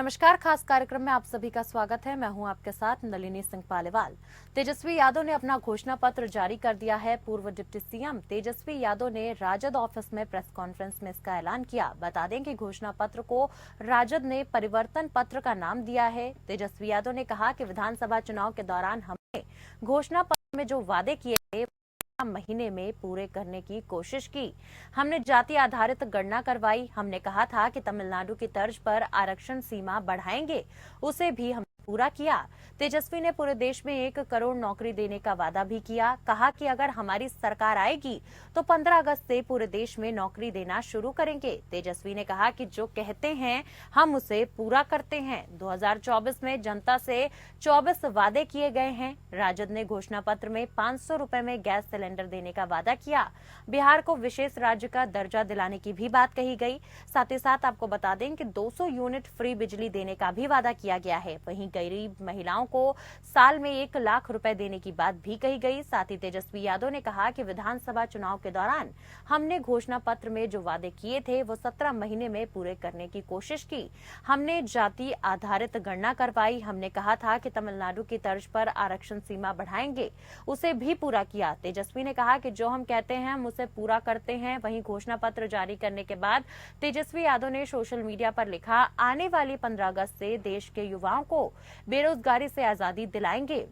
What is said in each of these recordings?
नमस्कार, खास कार्यक्रम में आप सभी का स्वागत है। मैं हूं आपके साथ नलिनी सिंह पालीवाल। तेजस्वी यादव ने अपना घोषणा पत्र जारी कर दिया है। पूर्व डिप्टी सीएम तेजस्वी यादव ने राजद ऑफिस में प्रेस कॉन्फ्रेंस में इसका ऐलान किया। बता दें कि घोषणा पत्र को राजद ने परिवर्तन पत्र का नाम दिया है। तेजस्वी यादव ने कहा कि विधानसभा चुनाव के दौरान हमने घोषणा पत्र में जो वादे किए थे महीने में पूरे करने की कोशिश की। हमने जाति आधारित गणना करवाई। हमने कहा था कि तमिलनाडु की तर्ज पर आरक्षण सीमा बढ़ाएंगे, उसे भी हमने पूरा किया। तेजस्वी ने पूरे देश में 1 करोड़ नौकरी देने का वादा भी किया। कहा कि अगर हमारी सरकार आएगी तो 15 अगस्त से पूरे देश में नौकरी देना शुरू करेंगे। तेजस्वी ने कहा कि जो कहते हैं हम उसे पूरा करते हैं। 2024 में जनता से 24 वादे किए गए हैं। राजद ने घोषणा पत्र में 500 रुपए में गैस सिलेंडर देने का वादा किया। बिहार को विशेष राज्य का दर्जा दिलाने की भी बात कही गई। साथ ही साथ आपको बता दें कि 200 यूनिट फ्री बिजली देने का भी वादा किया गया है। वहीं गरीब महिलाओं को साल में 1 लाख रुपए देने की बात भी कही गई। साथ ही तेजस्वी यादव ने कहा कि विधानसभा चुनाव के दौरान हमने घोषणा पत्र में जो वादे किए थे वो 17 महीने में पूरे करने की कोशिश की। हमने जाति आधारित गणना करवाई। हमने कहा था कि तमिलनाडु की तर्ज पर आरक्षण सीमा बढ़ाएंगे, उसे भी पूरा किया। तेजस्वी ने कहा कि जो हम कहते हैं हम उसे पूरा करते हैं। वहीं घोषणा पत्र जारी करने के बाद तेजस्वी यादव ने सोशल मीडिया पर लिखा, आने वाली 15 अगस्त से देश के युवाओं को बेरोजगारी से आजादी दिलाएंगे।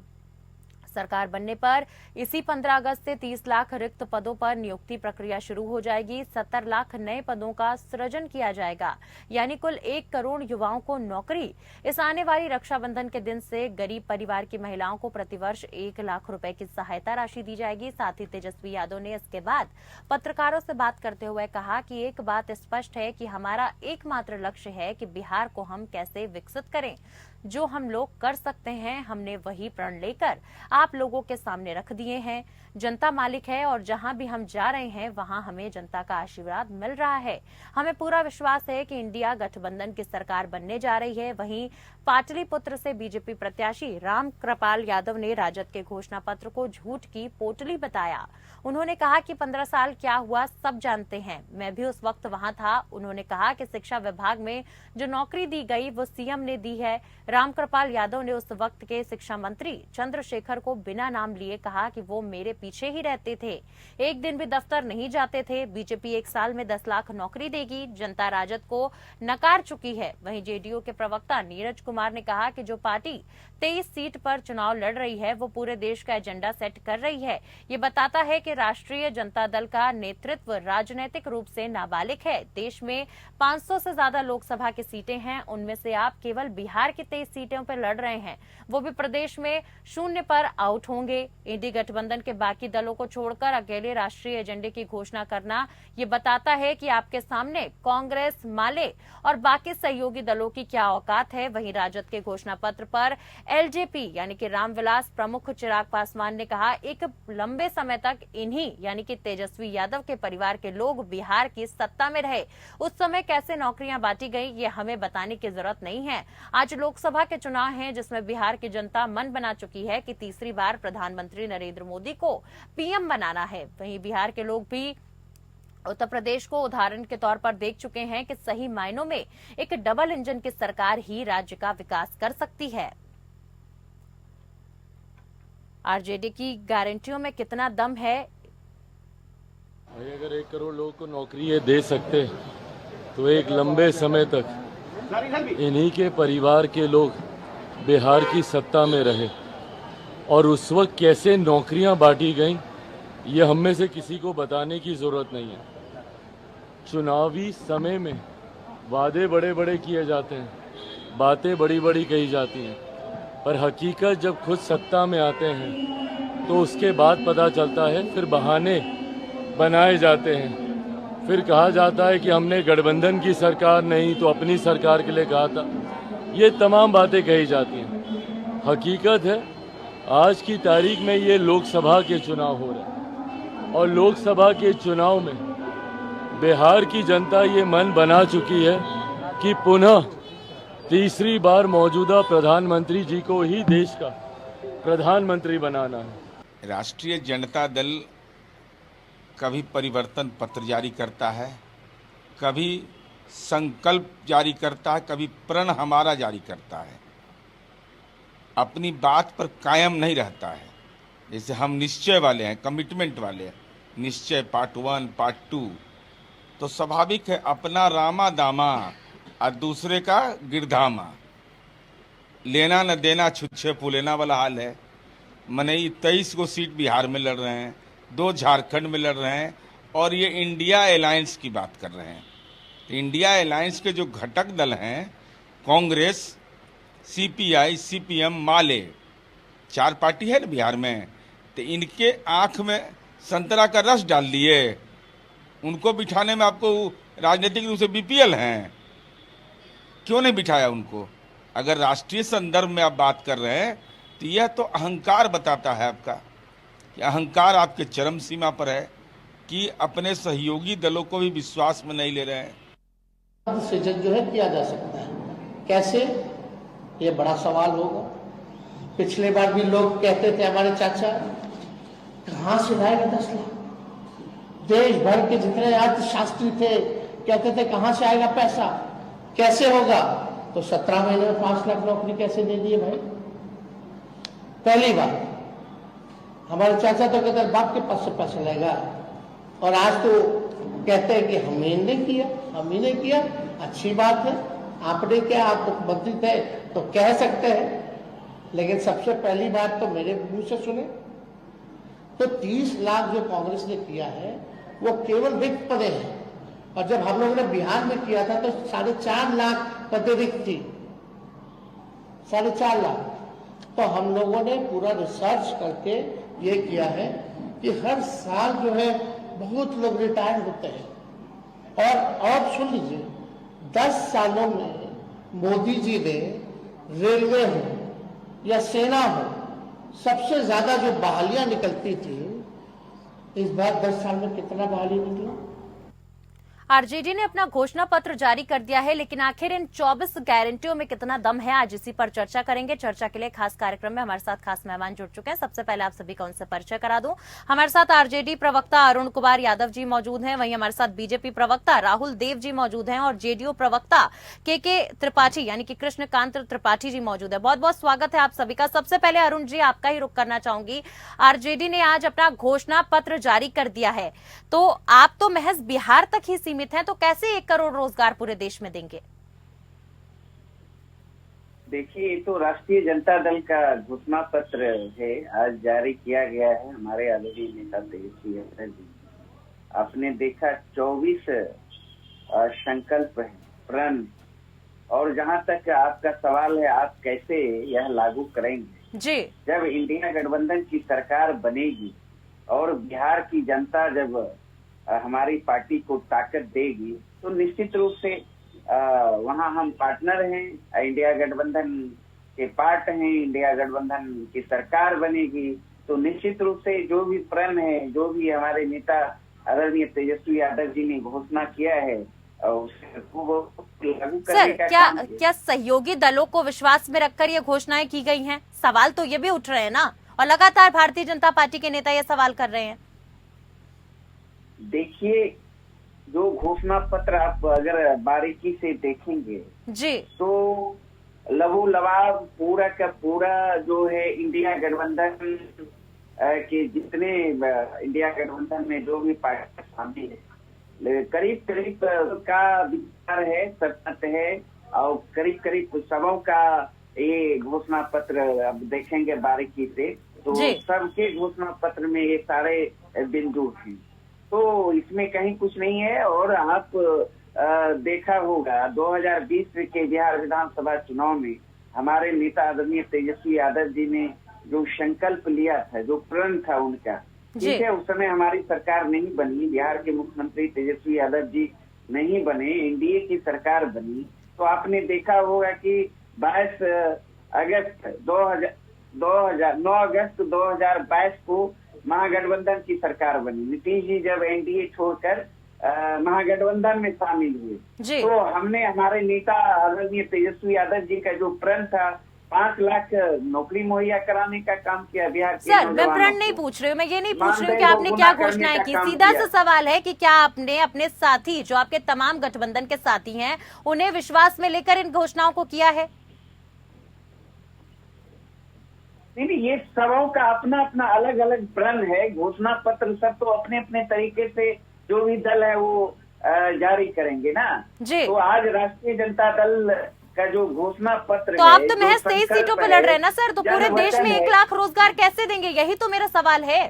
सरकार बनने पर इसी 15 अगस्त से 30 लाख रिक्त पदों पर नियुक्ति प्रक्रिया शुरू हो जाएगी। 70 लाख नए पदों का सृजन किया जाएगा, यानी कुल 1 करोड़ युवाओं को नौकरी। इस आने वाली रक्षाबंधन के दिन से गरीब परिवार की महिलाओं को प्रतिवर्ष 1 लाख रुपए की सहायता राशि दी जाएगी। साथ ही तेजस्वी यादव ने इसके बाद पत्रकारों से बात करते हुए कहा कि एक बात स्पष्ट है कि हमारा एकमात्र लक्ष्य है कि बिहार को हम कैसे विकसित करें। जो हम लोग कर सकते हैं हमने वही प्रण लेकर आप लोगों के सामने रख दिए हैं। जनता मालिक है और जहां भी हम जा रहे हैं वहां हमें जनता का आशीर्वाद मिल रहा है। हमें पूरा विश्वास है कि इंडिया गठबंधन की सरकार बनने जा रही है। वहीं पाटलिपुत्र से बीजेपी प्रत्याशी राम कृपाल यादव ने राजद के घोषणा पत्र को झूठ की पोटली बताया। उन्होंने कहा कि 15 साल क्या हुआ सब जानते हैं, मैं भी उस वक्त वहां था। उन्होंने कहा कि शिक्षा विभाग में जो नौकरी दी गई वो सीएम ने दी है। राम कृपाल यादव ने उस वक्त के शिक्षा मंत्री चंद्रशेखर को बिना नाम लिए कहा कि वो मेरे पीछे ही रहते थे, एक दिन भी दफ्तर नहीं जाते थे। बीजेपी 1 साल में 10 लाख नौकरी देगी। जनता राजद को नकार चुकी है। वहीं जेडीयू के प्रवक्ता नीरज कुमार ने कहा कि जो पार्टी 23 सीट पर चुनाव लड़ रही है वो पूरे देश का एजेंडा सेट कर रही है। ये बताता है कि राष्ट्रीय जनता दल का नेतृत्व राजनीतिक रूप से नाबालिग है। देश में 500 से ज्यादा लोकसभा की सीटें हैं, उनमें से आप केवल बिहार की 23 सीटों पर लड़ रहे हैं, वो भी प्रदेश में 0 पर आउट होंगे। इंडी गठबंधन के बाकी दलों को छोड़कर अकेले राष्ट्रीय एजेंडे की घोषणा करना ये बताता है कि आपके सामने कांग्रेस, माले और बाकी सहयोगी दलों की क्या औकात है। वहीं राजद के घोषणा पत्र पर एलजेपी यानी कि रामविलास प्रमुख चिराग पासवान ने कहा, एक लंबे समय तक इन्हीं यानी कि तेजस्वी यादव के परिवार के लोग बिहार की सत्ता में रहे। उस समय कैसे नौकरियां बांटी गई ये हमें बताने की जरूरत नहीं है। आज लोकसभा के चुनाव हैं जिसमें बिहार की जनता मन बना चुकी है कि तीसरी बार प्रधानमंत्री नरेंद्र मोदी को पीएम बनाना है। वहीं बिहार के लोग भी उत्तर प्रदेश को उदाहरण के तौर पर देख चुके हैं कि सही मायनों में एक डबल इंजन की सरकार ही राज्य का विकास कर सकती है। आरजेडी की गारंटियों में कितना दम है? अगर 1 करोड़ लोगों को नौकरी ये दे सकते तो एक लंबे समय तक इन्हीं के परिवार के लोग बिहार की सत्ता में रहे। और उस वक्त कैसे नौकरियां बांटी गईं ये हम में से किसी को बताने की जरूरत नहीं है। चुनावी समय में वादे बड़े बड़े किए जाते हैं, बातें बड़ी बड़ी कही जाती हैं, पर हकीकत जब खुद सत्ता में आते हैं तो उसके बाद पता चलता है, फिर बहाने बनाए जाते हैं। फिर कहा जाता है कि हमने गठबंधन की सरकार नहीं तो अपनी सरकार के लिए कहा था। ये तमाम बातें कही जाती हैं। हकीकत है आज की तारीख में ये लोकसभा के चुनाव हो रहे हैं और लोकसभा के चुनाव में बिहार की जनता ये मन बना चुकी है कि पुनः तीसरी बार मौजूदा प्रधानमंत्री जी को ही देश का प्रधानमंत्री बनाना है। राष्ट्रीय जनता दल कभी परिवर्तन पत्र जारी करता है, कभी संकल्प जारी करता है, कभी प्रण हमारा जारी करता है, अपनी बात पर कायम नहीं रहता है। जैसे हम निश्चय वाले हैं, कमिटमेंट वाले हैं, निश्चय पार्ट 1 पार्ट 2, तो स्वाभाविक है अपना रामा दामा और दूसरे का गिरधामा, लेना न देना छुच्छे पुलेना वाला हाल है। मनई 23 को सीट बिहार में लड़ रहे हैं, 2 झारखंड में लड़ रहे हैं, और ये इंडिया अलायंस की बात कर रहे हैं। तो इंडिया अलायंस के जो घटक दल हैं, कांग्रेस, सीपीआई, सीपीएम, माले, 4 पार्टी है ना बिहार में, तो इनके आंख में संतरा का रस डाल दिए। उनको बिठाने में आपको राजनीतिक रूप से बीपीएल हैं, क्यों नहीं बिठाया उनको? अगर राष्ट्रीय संदर्भ में आप बात कर रहे हैं तो यह तो अहंकार बताता है आपका, कि अहंकार आपके चरम सीमा पर है, कि अपने सहयोगी दलों को भी विश्वास में नहीं ले रहे हैं। सृजन जो है किया जा सकता है, कैसे, ये बड़ा सवाल होगा। पिछले बार भी लोग कहते थे, हमारे चाचा, कहाँ से लाएगा 10 लाख? देश भर के जितने अर्थशास्त्री थे कहते थे कहाँ से आएगा पैसा, कैसे होगा? तो 17 महीने में 5 लाख नौकरी कैसे दे दिए भाई? पहली बार हमारे चाचा तो कहते बाप के पास से पैसा लेगा, और आज तो कहते हैं कि हम ही ने किया। अच्छी बात है, आपने क्या, आप मुख्यमंत्री थे तो कह सकते हैं, लेकिन सबसे पहली बात तो मेरे मुंह से सुने तो 30 लाख जो कांग्रेस ने किया है वो केवल रिक्त पदे हैं, और जब हम लोगों ने बिहार में किया था तो 4.5 लाख पदे रिक्त थी, 4.5 लाख। तो हम लोगों ने पूरा रिसर्च करके ये किया है कि हर साल जो है बहुत लोग रिटायर होते हैं, और सुन लीजिए, 10 सालों में मोदी जी ने रेलवे हो या सेना हो, सबसे ज्यादा जो बहालियां निकलती थी, इस बार 10 साल में कितना बहाली निकला? आरजेडी ने अपना घोषणा पत्र जारी कर दिया है, लेकिन आखिर इन 24 गारंटियों में कितना दम है, आज इसी पर चर्चा करेंगे। चर्चा के लिए खास कार्यक्रम में हमारे साथ खास मेहमान जुड़ चुके हैं। सबसे पहले आप सभी का उनसे परिचय करा दूं। हमारे साथ आरजेडी प्रवक्ता अरुण कुमार यादव जी मौजूद हैं, वहीं हमारे साथ बीजेपी प्रवक्ता राहुल देव जी मौजूद हैं, और जेडीयू प्रवक्ता के त्रिपाठी यानी कि कृष्णकांत त्रिपाठी जी मौजूद है। बहुत बहुत स्वागत है आप सभी का। सबसे पहले अरुण जी, आपका ही रुख करना चाहूंगी। आरजेडी ने आज अपना घोषणा पत्र जारी कर दिया है, तो आप तो महज बिहार तक ही सीमित हैं, तो कैसे 1 करोड़ रोजगार पूरे देश में देंगे? देखिए, ये तो राष्ट्रीय जनता दल का घोषणा पत्र है, आज जारी किया गया है। हमारे आदरणीय नेता तेजस्वी यादव जी, आपने देखा 24 संकल्प है, प्रण, और जहां तक आपका सवाल है आप कैसे यह लागू करेंगे जी। जब इंडिया गठबंधन की सरकार बनेगी और बिहार की जनता जब हमारी पार्टी को ताकत देगी, तो निश्चित रूप से वहां हम पार्टनर हैं, इंडिया गठबंधन के पार्ट हैं, इंडिया गठबंधन की सरकार बनेगी, तो निश्चित रूप से जो भी प्रण है, जो भी हमारे नेता आदरणीय तेजस्वी यादव जी ने घोषणा किया है, उसको लागू करने का काम है। क्या सहयोगी दलों को विश्वास में रखकर ये घोषणाएं की गई हैं? सवाल तो ये भी उठ रहे हैं ना, और लगातार भारतीय जनता पार्टी के नेता ये सवाल कर रहे हैं। देखिए, जो घोषणा पत्र आप अगर बारीकी से देखेंगे जी, तो लबो लबाब पूरा का पूरा जो है इंडिया गठबंधन के जितने इंडिया गठबंधन में जो भी पार्टी शामिल है, करीब करीब का विचार है, सतत है, और करीब करीब सबों का ये घोषणा पत्र अब देखेंगे बारीकी से, तो सबके घोषणा पत्र में ये सारे बिंदु हैं, तो इसमें कहीं कुछ नहीं है। और आप देखा होगा 2020 के बिहार विधानसभा चुनाव में हमारे नेता आदरणीय तेजस्वी यादव जी ने जो संकल्प लिया था, जो प्रण था उनका, ठीक है, उस समय हमारी सरकार नहीं बनी, बिहार के मुख्यमंत्री तेजस्वी यादव जी नहीं बने, एनडीए की सरकार बनी, तो आपने देखा होगा कि 9 अगस्त 2022 को महागठबंधन की सरकार बनी। नीतीश जी जब एनडीए छोड़कर महागठबंधन में शामिल हुए, तो हमने हमारे नेता आदरणीय तेजस्वी यादव जी का जो प्रण था 5 लाख नौकरी मुहैया कराने का काम किया बिहार के सर, मैं नौजवानों प्रण नहीं को। पूछ रही हूँ, मैं ये नहीं पूछ रही हूँ कि मानदेय आपने दोगुना क्या करने घोषणाएं का की। काम सीधा किया। सा सवाल है कि क्या आपने अपने साथी, जो आपके तमाम गठबंधन के साथी हैं, उन्हें विश्वास में लेकर इन घोषणाओं को किया है? नहीं, ये सबों का अपना अपना अलग अलग प्रण है। घोषणा पत्र सब तो अपने अपने तरीके से जो भी दल है वो जारी करेंगे ना। जी। तो आज राष्ट्रीय जनता दल का जो घोषणा पत्र तो है, आप तो जो महज 23 संकल्प सीटों पर है, लड़ रहे हैं ना सर, तो पूरे देश जनवचन में 1 है। लाख रोजगार कैसे देंगे? यही तो मेरा सवाल है।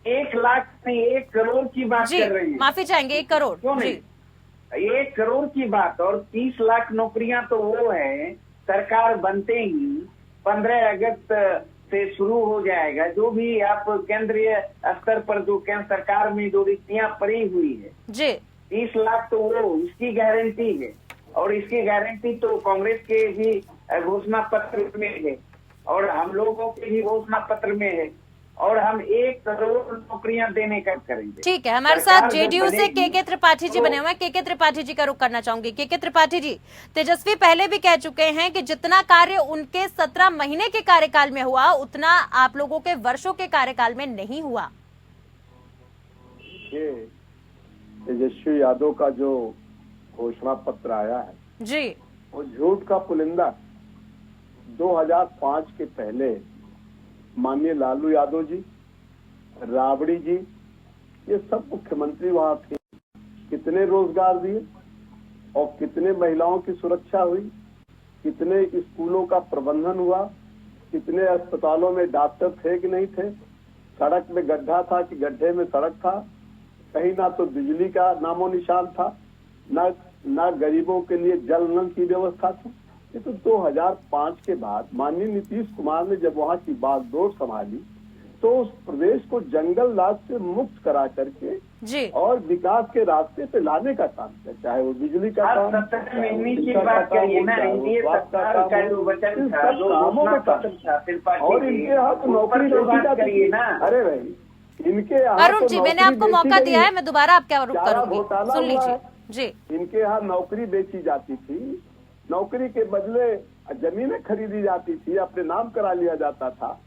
1 लाख नहीं, 1 करोड़ की बात जी, कर रही है। माफी चाहेंगे, 1 करोड़। क्यों नहीं? जी, 1 करोड़ की बात, और 30 लाख नौकरियां तो वो है सरकार बनते ही 15 अगस्त से शुरू हो जाएगा। जो भी आप केंद्रीय स्तर पर जो केंद्र सरकार में जो रिक्तियां पड़ी हुई है, जी, 30 लाख तो वो इसकी गारंटी है। और इसकी गारंटी तो कांग्रेस के भी घोषणा पत्र में है और हम लोगों के भी घोषणा पत्र में है, और हम 1 करोड़ नौकरियां देने का करेंगे। ठीक है। हमारे सरकार साथ जब जेडीयू से बनेगी के त्रिपाठी जी तो- बने हुए हैं। के त्रिपाठी जी का रुख करना चाहूंगी। के त्रिपाठी जी, तेजस्वी पहले भी कह चुके हैं कि जितना कार्य उनके 17 महीने के कार्यकाल में हुआ, उतना आप लोगों के वर्षों के कार्यकाल में नहीं हुआ। ये तेजस्वी यादव का जो घोषणा पत्र आया है जी, वो झूठ का पुलिंदा। 2005 के पहले माननीय लालू यादव जी, राबड़ी जी, ये सब मुख्यमंत्री वहां थे। कितने रोजगार दिए और कितने महिलाओं की सुरक्षा हुई, कितने स्कूलों का प्रबंधन हुआ, कितने अस्पतालों में डॉक्टर थे कि नहीं थे, सड़क में गड्ढा था कि गड्ढे में सड़क था, कहीं ना तो बिजली का नामो निशान था, ना गरीबों के लिए जल नल की व्यवस्था थी। ये तो 2005 के बाद माननीय नीतीश कुमार ने जब वहाँ की बागडोर संभाली तो उस प्रदेश को जंगल राज से मुक्त करा करके जी, और विकास के रास्ते पे लाने का काम किया, चाहे वो बिजली का काम, 17 महीने की शिक्षा का बात काम करिए हो, ना। चाहे वो ये स्वास्थ्य का सरकार काम का हो, जो वचन इन था, सब जो कामों घोषणा में काम। पत्र था त्रिपाठी और जी, इनके यहाँ तो उस नौकरी पर तो बेची बात जाती करिए थी। ना। अरे भाई, इनके यहाँ अरुण तो जी, मैंने नौकरी आपको बेची मौका गई दिया है, है। मैं दोबारा आपका रुख चारा करूंगी, घोटाला सुन हुआ लीजिए। है। जी, इनके यहाँ नौकरी बेची जाती थी, नौकरी के बदले जमीनें खरीदी जाती थी, अपने नाम करा लिया जाता था,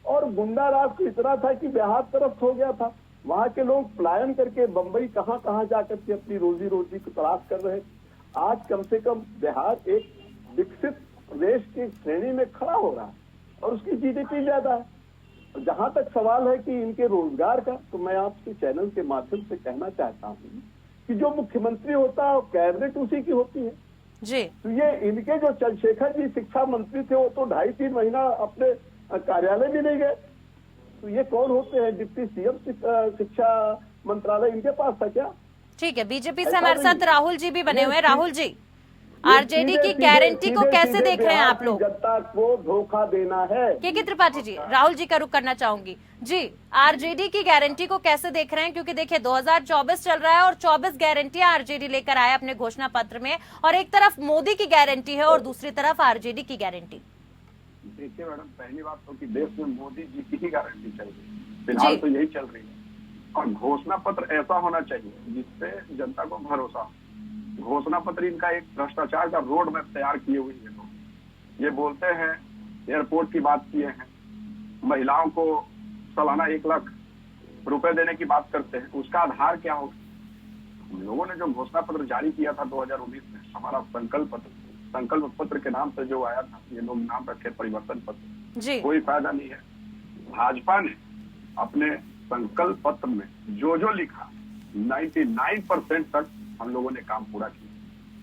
और गुंडा राज तो इतना था कि बिहार तरफ हो गया था। वहाँ के लोग पलायन करके बंबई कहाँ कहाँ जाकर के अपनी रोजी रोटी की तलाश कर रहे। आज कम से कम बिहार एक विकसित प्रदेश की श्रेणी में खड़ा हो रहा है और उसकी जीडीपी ज्यादा है। जहाँ तक सवाल है कि इनके रोजगार का, तो मैं आपके चैनल के माध्यम से कहना चाहता हूँ कि जो मुख्यमंत्री होता है कैबिनेट उसी की होती है जी, तो ये इनके जो चंद्रशेखर जी शिक्षा मंत्री थे वो तो 2.5-3 महीना अपने कार्यालय भी नहीं गए। तो ये कौन होते हैं? डिप्टी सीएम शिक्षा मंत्रालय इनके पास था क्या? ठीक है। बीजेपी से ऐसा हमारे साथ नहीं। राहुल जी भी बने हुए हैं। राहुल जी, ये आरजेडी की सीधे- गारंटी को सीधे- कैसे सीधे देख रहे हैं बिहार आप की लोग? जनता को धोखा देना है। के त्रिपाठी जी, राहुल जी का रुख करना चाहूंगी। जी, आरजेडी की गारंटी को कैसे देख रहे हैं? क्योंकि देखिए 2024 चल रहा है और 24 गारंटियां आरजेडी लेकर आया अपने घोषणा पत्र में, और एक तरफ मोदी की गारंटी है और दूसरी तरफ आरजेडी की गारंटी। देखिए मैडम, पहली बात तो कि देश में मोदी जी की ही गारंटी चल रही है, फिलहाल तो यही चल रही है। और घोषणा पत्र ऐसा होना चाहिए जिससे जनता को भरोसा हो। घोषणा पत्र इनका एक भ्रष्टाचार का रोड मैप तैयार किए हुए हैं लोग। ये बोलते हैं एयरपोर्ट की बात किए हैं, महिलाओं को सालाना 1 लाख रुपए देने की बात करते हैं, उसका आधार क्या होगा? हम लोगों ने जो घोषणा पत्र जारी किया था 2019 में, हमारा संकल्प पत्र के नाम से जो आया था, ये लोग नाम रखे परिवर्तन पत्र, जी, कोई फायदा नहीं है। भाजपा ने अपने संकल्प पत्र में जो लिखा 99% तक हम लोगों ने काम पूरा किया।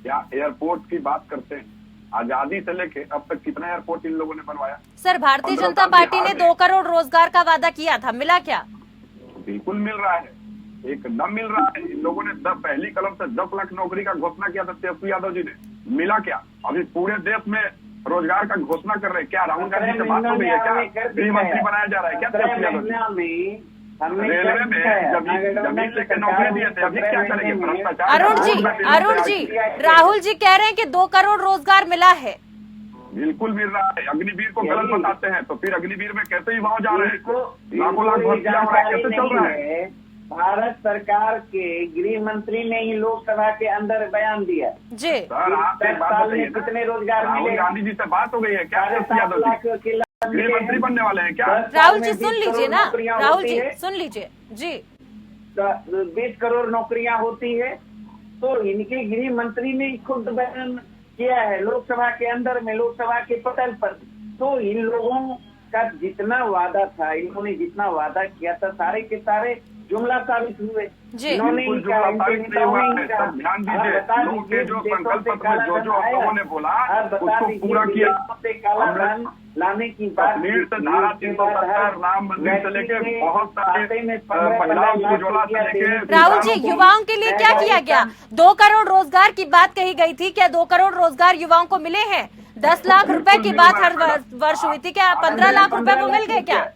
क्या एयरपोर्ट की बात करते हैं, आजादी से लेके अब तक कितना एयरपोर्ट इन लोगों ने बनवाया? सर, भारतीय 15 जनता साल पार्टी ने बिहार 2 करोड़ रोजगार का वादा किया था, मिला क्या? बिल्कुल मिल रहा है, एकदम मिल रहा है। इन लोगों ने पहली कलम से 10 लाख नौकरी का घोषणा किया था तेजस्वी यादव जी ने, मिला क्या? अभी पूरे देश में रोजगार का घोषणा कर रहे हैं। क्या राहुल गांधी से बात हो गई है? क्या गृह मंत्री बनाया जा रहा है क्या तेजस्वी यादव जी? रेलवे में जमीन लेकर नौकरी दिए थे, अभी क्या करेंगे? भ्रष्टाचार। अरुण जी, राहुल जी कह रहे हैं कि 2 करोड़ रोजगार मिला है। बिल्कुल मिल रहा है। अग्निवीर को गलत बताते हैं तो फिर अग्निवीर में कैसे युवाओं जा रहे हैं? इनको लाखों लाख भर्तियां हो रहा है, कैसे चल रहा है? भारत सरकार के गृह मंत्री ने ही लोकसभा के अंदर बयान दिया। जी सर आप एक 10 बात साल बताइए में ना, कितने रोजगार राहुल मिले? गांधी जी से बात हो गई है क्या? 7.5 यादव लाख जी के लाभ मिले गृह हैं। मंत्री बनने वाले हैं क्या? 10 साल राहुल में जी 20 सुन लीजिए करोड़ ना, नौकरियां राहुल होती जी है। सुन लीजिए जी। 20 करोड़ नौकरियां होती है, तो इनके गृह मंत्री ने खुद बयान किया है लोकसभा के अंदर में, लोकसभा के पटल पर। तो इन लोगों का जितना वादा था, इन्होंने जितना वादा किया था, सारे के सारे जुमला साबित हुए। जी। इन्होंने ही बिल्कुल कहा, जुमला इनके साबित नहीं नेताओं हुआ ने है। ही कहा। सब ध्यान आप दीजिए, बता लोगों के जो देशों संकल्प से पत्र काला में जो धन जो आया। लोगों ने बोला आप बता उसको दीजिए, पूरा किया। विदेशों से काला हमने धन लाने की बात कश्मीर से की थी। धारा उसके बाद 370 राम मंदिर से लेके व्यक्ति के बहुत सारे खाते में 15 महिलाओं को लाख उज्ज्वला से रुपया लेके देने की राहुल बात जी की। युवाओं के लिए क्या किया गया? 2 करोड़ रोजगार की बात कही गई थी, क्या 2 करोड़ रोजगार युवाओं को मिले हैं? 10 लाख रुपए की बात हर वर्ष हुई थी, क्या 15 लाख रुपए वो मिल गए क्या?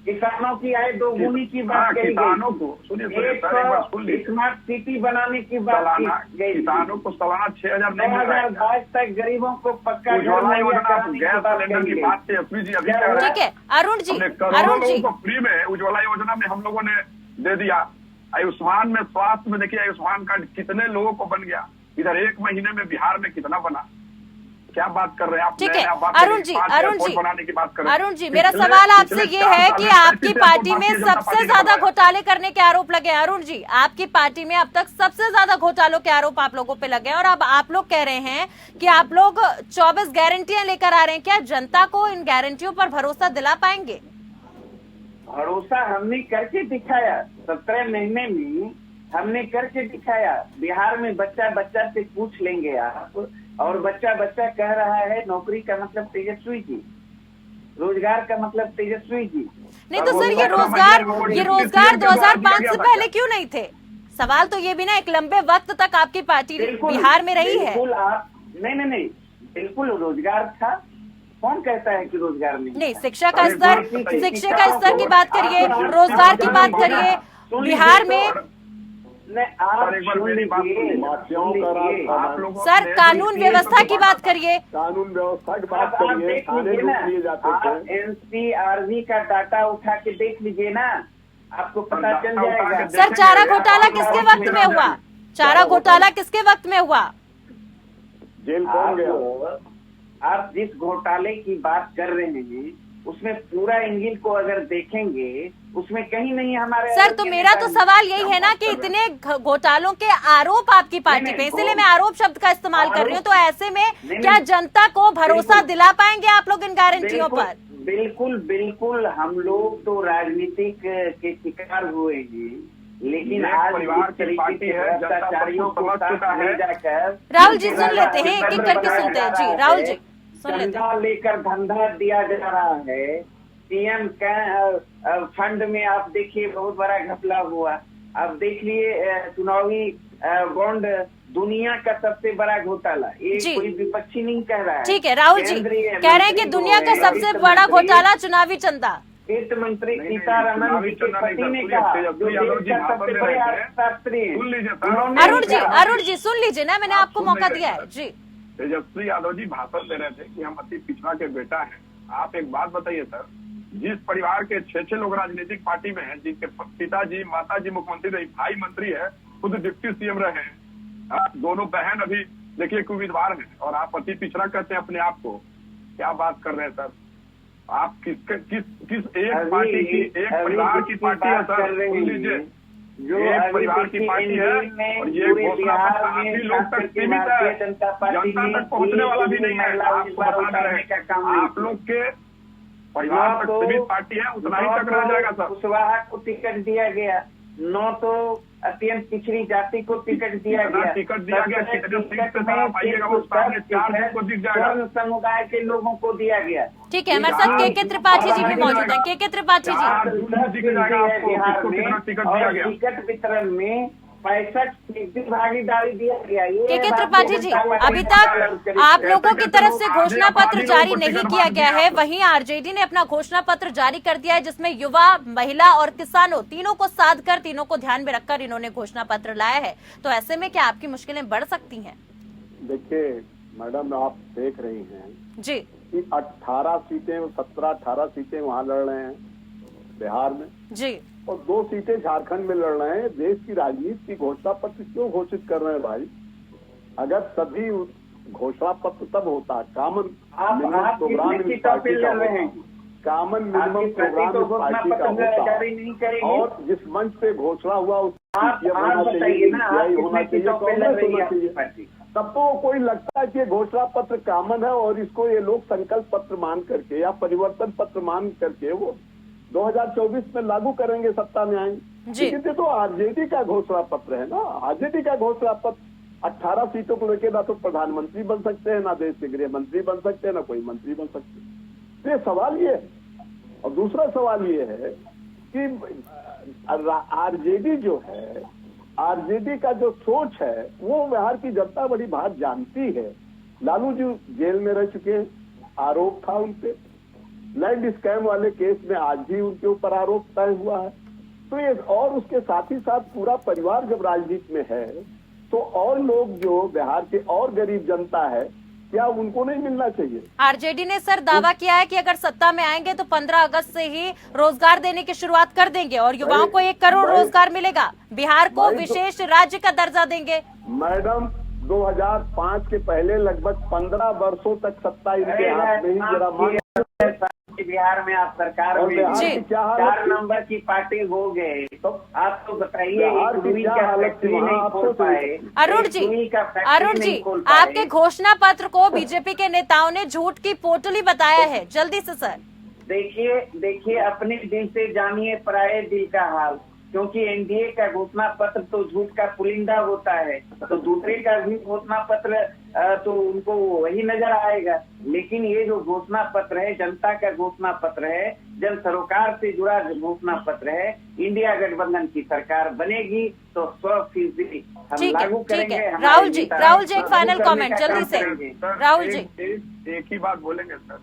किसानों की आय दोगुनी की बात हाँ, कही किसानों गई। को सुनिए सर, एक बार सुन लीजिए। स्मार्ट सिटी बनाने की बात सालाना की गई। किसानों को सालाना 6,000 नहीं मिल रहा है। 2022 तक गरीबों को पक्का घर उज्ज्वला मुहैया योजना कराने गैस की बात सिलेंडर कही की गई। बात तेजस्वी जी अभी कह रहे हैं। ठीक है अरुण जी, हमने करोड़ों अरुण जी लोगों को फ्री में उज्ज्वला योजना में हम लोगों ने दे दिया। आयुष्मान में स्वास्थ्य में देखिए आयुष्मान कार्ड कितने लोगों को बन गया। इधर 1 महीने में बिहार में कितना बना? क्या बात कर रहे हैं आप? ठीक नया है नया बात अरुण करें, जी, 5 अरुण एयरपोर्ट जी, बनाने की बात कर रहे हैं। अरुण जी मेरा पिछले- सवाल आपसे पिछले ये 4 है साल कि में आपकी 35 पार्टी एयरपोर्ट में भारतीय जनता सबसे पार्टी ने ज्यादा बनवाया। घोटाले करने के आरोप लगे हैं। अरुण जी आपकी पार्टी में अब तक सबसे ज्यादा घोटालों के आरोप आप लोगों पे लगे हैं, और अब आप लोग कह रहे हैं कि आप लोग 24 गारंटियां लेकर आ रहे हैं। क्या जनता को इन गारंटियों पर भरोसा दिला पाएंगे? भरोसा हमने करके दिखाया। 17 महीने में हमने करके दिखाया। बिहार में बच्चा बच्चा से पूछ लेंगे आप, और बच्चा बच्चा कह रहा है नौकरी का मतलब तेजस्वी जी, रोजगार का मतलब तेजस्वी जी। नहीं तो सर ये रोजगार 2005 से पहले क्यों नहीं थे? सवाल तो ये भी ना, एक लंबे वक्त तक आपकी पार्टी बिहार में रही है। बिल्कुल आप नहीं, बिल्कुल रोजगार था। कौन कहता है कि रोजगार नहीं था? शिक्षा का स्तर की बात करिए, रोजगार की बात करिए बिहार में। आप एक बार मेरी बात सुनिए। माफियाओं का राज आप लोगों सर ने कानून व्यवस्था की बात करिए। कानून व्यवस्था की बात आप करिए, देख थाने लीजिए ना, लूट लिए जाते आप थे। NCRB का डाटा उठा के देख लीजिए ना, आपको पता चल जाएगा। सर चारा घोटाला किसके वक्त में हुआ? चारा घोटाला किसके वक्त में हुआ? जेल कौन गया? आप जिस घोटाले की बात कर रहे हैं उसमें पूरा इंगिल को अगर देखेंगे उसमें कहीं नहीं हमारे। सर तो मेरा तो सवाल यही है ना कि इतने घोटालों के आरोप आपकी पार्टी पे, इसलिए मैं आरोप शब्द का इस्तेमाल कर रही हूँ। तो ऐसे में क्या जनता को भरोसा दिला पाएंगे आप लोग इन गारंटियों पर? बिल्कुल बिल्कुल, हम लोग तो राजनीतिक के शिकार हुए हैं, लेकिन आज परिवार इस की तरीके पार्टी के है, जनता भ्रष्टाचारियों को समझ चुका साथ ले है। जाकर राहुल जी सुन लेते हैं, एक एक करके सुनते हैं जी। राहुल जी सुन लेते हैं। धंधा लेकर धंधा दिया जा रहा है। सीएम का फंड में आप देखिए बहुत बड़ा घपला हुआ। अब देख लिए चुनावी बॉन्ड दुनिया का सबसे बड़ा घोटाला। ये जी। कोई विपक्षी नहीं कह रहा है। ठीक है राहुल जी कह रहे हैं कि दुनिया का सबसे बड़ा घोटाला चुनावी चंदा। वित्त मंत्री सीतारमण जी के पति ने कहा, जो देश का सबसे बड़े अर्थशास्त्री हैं। सुन लीजिए अरुण जी सुन लीजिए ना, मैंने आपको मौका दिया है जी। तेजस्वी यादव जी भाषण दे रहे थे कि हम अति पिछड़ा के बेटा हैं। आप एक बात बताइए सर, जिस परिवार के 6 लोग राजनीतिक पार्टी में हैं, जिनके पिताजी माताजी मुख्यमंत्री रही, भाई मंत्री है, खुद डिप्टी सीएम रहे हैं, दोनों बहन अभी देखिए उम्मीदवार हैं, और आप अति पिछड़ा कहते हैं अपने आप को। क्या बात कर रहे हैं सर? आप किस एक पार्टी की, एक परिवार की पार्टी है सर, सुन लीजिए, जो एक परिवार की पार्टी है, और ये घोषणा पत्र आप ही लोग तक सीमित है, जनता तक पहुंचने वाला भी नहीं है। आपको बता रहे हैं, आप लोग के परिवार तक सीमित पार्टी है, उतना ही तक रह जाएगा सर। कुशवाहा को टिकट दिया गया, 9 तो अत्यंत पिछड़ी जाति को टिकट दिया गया। टिकट दिया गया, कितने सीट पे आप आइएगा वो सामने 4 को दिख जाएगा। स्वर्ण समुदाय के लोगों को दिया गया। ठीक है, हमारे साथ के त्रिपाठी जी भी मौजूद हैं। के त्रिपाठी जी दिख जाएगा आपको किसको कितना टिकट दिया गया। टिकट वितरण में 65% भागीदारी दिया गया। के त्रिपाठी जी अभी तक आप लोगों की तरफ से घोषणा पत्र जारी नहीं किया गया है, वहीं आरजेडी ने अपना घोषणा पत्र जारी कर दिया है, जिसमें युवा, महिला और किसानों तीनों को साध कर, तीनों को ध्यान में रखकर इन्होंने घोषणा पत्र लाया है। तो ऐसे में क्या आपकी मुश्किलें बढ़ सकती हैं? देखिए मैडम, आप देख रही हैं जी कि 18 सीटें 17-18 सीटें वहाँ लड़ रहे हैं बिहार में। जी और 2 सीटें झारखंड में लड़ रहे हैं। देश की राजनीति की घोषणा पत्र क्यों घोषित कर रहे हैं भाई? अगर सभी घोषणा पत्र तब होता, कॉमन मिनिमम प्रोग्राम इस पार्टी का होता, कॉमन मिनिमम प्रोग्राम इस पार्टी का होता, और जिस मंच पे घोषणा हुआ उस होना चाहिए, होना चाहिए, कांग्रेस होना चाहिए। तब तो कोई लगता है कि घोषणा पत्र कॉमन है और इसको ये लोग संकल्प पत्र मान करके या परिवर्तन पत्र मान करके वो 2024 में लागू करेंगे, सत्ता में आएंगे। लेकिन ये तो आरजेडी का घोषणा पत्र है ना, आरजेडी का घोषणा पत्र 18 सीटों को लेकर ना तो प्रधानमंत्री बन सकते हैं, ना देश के गृह मंत्री बन सकते हैं, ना कोई मंत्री बन सकते हैं। तो ये सवाल ये है। और दूसरा सवाल ये है कि आरजेडी जो है, आरजेडी का जो सोच है वो बिहार की जनता बड़ी बात जानती है। लालू जी जेल में रह चुके हैं, आरोप था उन पे, लैंड स्कैम वाले केस में आज भी उनके ऊपर आरोप तय हुआ है। तो ये, और उसके साथ ही साथ पूरा परिवार जब राजनीति में है तो और लोग जो बिहार के और गरीब जनता है, क्या उनको नहीं मिलना चाहिए? आरजेडी ने सर दावा किया है कि अगर सत्ता में आएंगे तो 15 अगस्त से ही रोजगार देने की शुरुआत कर देंगे और युवाओं को 1 करोड़ रोजगार मिलेगा, बिहार को विशेष राज्य का दर्जा देंगे। मैडम 2005 के पहले लगभग 15 वर्षों तक सत्ता इनके हाथ में ही, जरा बिहार में आप सरकार में 4 नंबर की पार्टी हो गए, तो आप तो बताइए अरुण जी आपके घोषणा पत्र को बीजेपी के नेताओं ने झूठ की पोटली बताया है, जल्दी से सर। देखिए अपने दिल से जानिए पराये दिल का हाल, क्योंकि एनडीए का घोषणा पत्र तो झूठ का पुलिंदा होता है, तो दूसरे का भी घोषणा पत्र तो उनको वही नजर आएगा। लेकिन ये जो घोषणा पत्र है जनता का घोषणा पत्र है, जन सरोकार से जुड़ा घोषणा पत्र है, इंडिया गठबंधन की सरकार बनेगी तो 100% हम लागू करेंगे। राहुल जी एक फाइनल कमेंट जल्दी से। राहुल जी एक ही बात बोलेंगे सर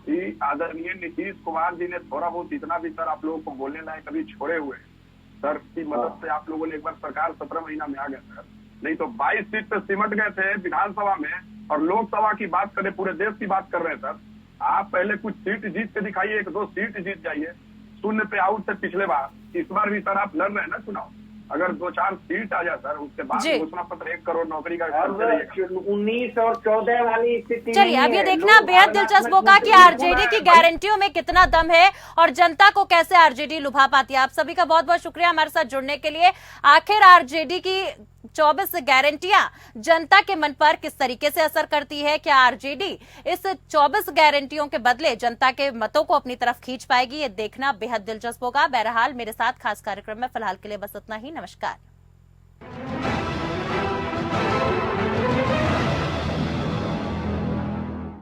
कि आदरणीय नीतीश कुमार जी ने थोड़ा बहुत इतना भी सर आप लोगों को बोलने लायक कभी छोड़े हुए सर की मदद से आप लोगों ने एक बार सरकार 17 महीना में आ गए सर, नहीं तो 22 सीट पे सिमट गए थे विधानसभा में, और लोकसभा की बात करें पूरे देश की बात कर रहे हैं सर। आप पहले कुछ सीट जीत के दिखाइए, 1-2 सीट जीत जाइए, 0 पे आउट से पिछले बार, इस बार भी सर आप लड़ रहे हैं ना चुनाव, अगर 2-4 सीट आ जाए सर उसके बाद घोषणा पत्र 1 करोड़ नौकरी का 19 और 14 वाली स्थिति। चलिए अब ये देखना बेहद दिलचस्प होगा कि आरजेडी की गारंटियों में कितना दम है और जनता को कैसे आरजेडी लुभा पाती है। आप सभी का बहुत बहुत शुक्रिया हमारे साथ जुड़ने के लिए। आखिर आरजेडी की 24 गारंटियां जनता के मन पर किस तरीके से असर करती है? क्या आरजेडी इस 24 गारंटियों के बदले जनता के मतों को अपनी तरफ खींच पाएगी? ये देखना बेहद दिलचस्प होगा। बहरहाल मेरे साथ खास कार्यक्रम में फिलहाल के लिए बस इतना ही। नमस्कार।